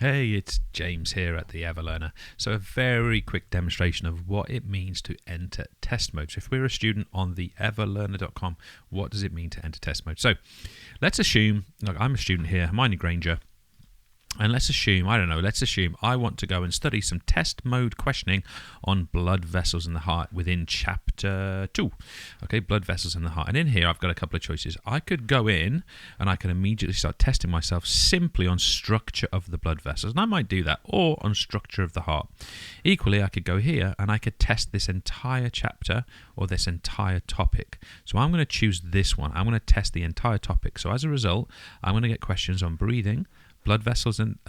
Hey, it's James here at the EverLearner. So a very quick demonstration of what it means to enter test mode. So if we're a student on the everlearner.com, what does it mean to enter test mode? So let's assume, look, I'm a student here, Hermione Granger, and let's assume I want to go and study some test mode questioning on blood vessels in the heart within chapter 2. Okay, blood vessels in the heart. And in here, I've got a couple of choices. I could go in and I can immediately start testing myself simply on structure of the blood vessels. And I might do that, or on structure of the heart. Equally, I could go here and I could test this entire chapter or this entire topic. So I'm going to choose this one. I'm going to test the entire topic. So as a result, I'm going to get questions on breathing, blood vessels, and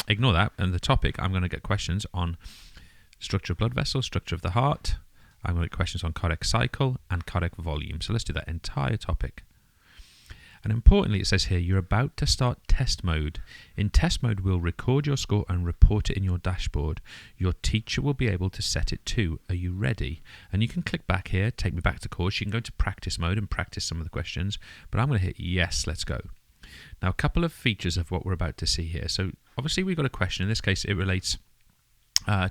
ignore that. And the topic, I'm going to get questions on structure of blood vessels, structure of the heart. I'm going to get questions on cardiac cycle and cardiac volume. So let's do that entire topic. And importantly, it says here, you're about to start test mode. In test mode, we'll record your score and report it in your dashboard. Your teacher will be able to set it too. Are you ready? And you can click back here, take me back to course. You can go to practice mode and practice some of the questions. But I'm going to hit yes, let's go. Now, a couple of features of what we're about to see here. So obviously we've got a question. In this case, it relates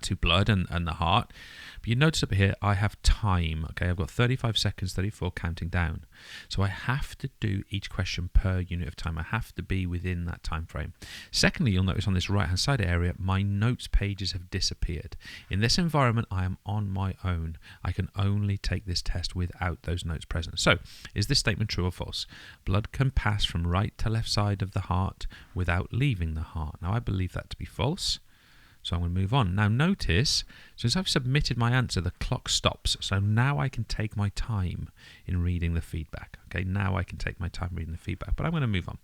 to blood and the heart. But you notice up here, I have time. Okay, I've got 35 seconds, 34 counting down. So I have to do each question per unit of time. I have to be within that time frame. Secondly, you'll notice on this right-hand side area, my notes pages have disappeared. In this environment, I am on my own. I can only take this test without those notes present. So, is this statement true or false? Blood can pass from right to left side of the heart without leaving the heart. Now, I believe that to be false. So I'm going to move on. Now notice, since I've submitted my answer, the clock stops. So now I can take my time in reading the feedback. Okay, now I can take my time reading the feedback, but I'm going to move on.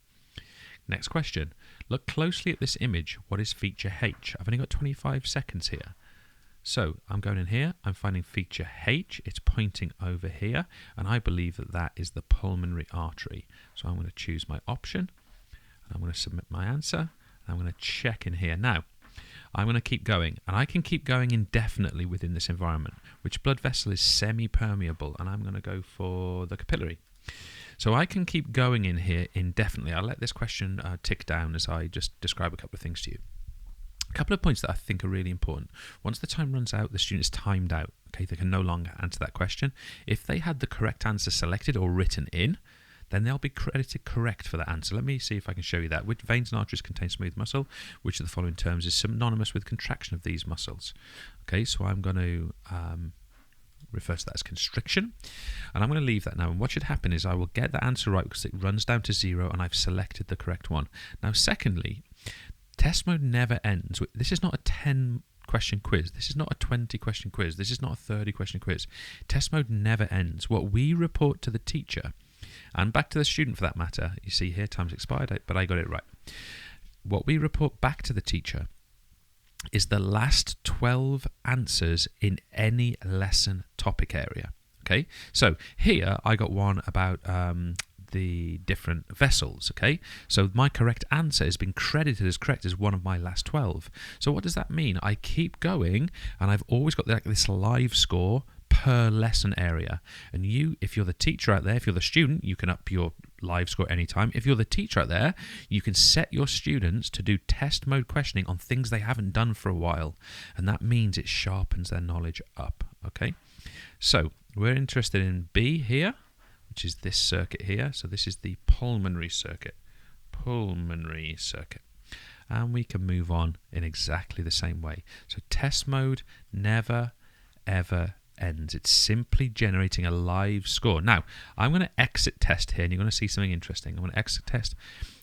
Next question. Look closely at this image. What is feature H? I've only got 25 seconds here. So I'm going in here, I'm finding feature H. It's pointing over here, and I believe that that is the pulmonary artery. So I'm going to choose my option, and I'm going to submit my answer, and I'm going to check in here. Now, I'm going to keep going, and I can keep going indefinitely within this environment. Which blood vessel is semi-permeable? And I'm going to go for the capillary. So I can keep going in here indefinitely. I'll let this question tick down as I just describe a couple of things to you. A couple of points that I think are really important. Once the time runs out, the student is timed out. Okay, they can no longer answer that question. If they had the correct answer selected or written in, then they'll be credited correct for that answer. Let me see if I can show you that. Which veins and arteries contain smooth muscle? Which of the following terms is synonymous with contraction of these muscles? Okay, so I'm going to refer to that as constriction. And I'm going to leave that now. And what should happen is I will get the answer right because it runs down to 0 and I've selected the correct one. Now, secondly, test mode never ends. This is not a 10-question quiz. This is not a 20-question quiz. This is not a 30-question quiz. Test mode never ends. What we report to the teacher, and back to the student for that matter, you see here, time's expired, but I got it right. What we report back to the teacher is the last 12 answers in any lesson topic area. Okay, so here I got one about the different vessels. Okay, so my correct answer has been credited as correct as one of my last 12. So what does that mean? I keep going, and I've always got this live score per lesson area. And you, if you're the teacher out there, if you're the student, you can up your live score anytime. If you're the teacher out there, you can set your students to do test mode questioning on things they haven't done for a while. And that means it sharpens their knowledge up. Okay, so we're interested in B here, which is this circuit here. So this is the pulmonary circuit. Pulmonary circuit. And we can move on in exactly the same way. So test mode never, ever ends. It's simply generating a live score. Now, I'm going to exit test here, and you're going to see something interesting. I'm going to exit test.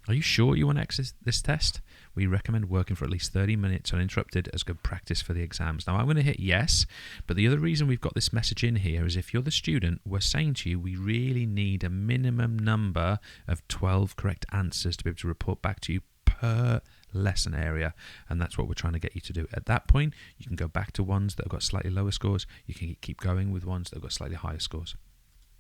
Are you sure you want to exit this test? We recommend working for at least 30 minutes uninterrupted as good practice for the exams. Now, I'm going to hit yes, but the other reason we've got this message in here is if you're the student, we're saying to you, we really need a minimum number of 12 correct answers to be able to report back to you per lesson area, and that's what we're trying to get you to do. At that point, you can go back to ones that have got slightly lower scores. You can keep going with ones that have got slightly higher scores.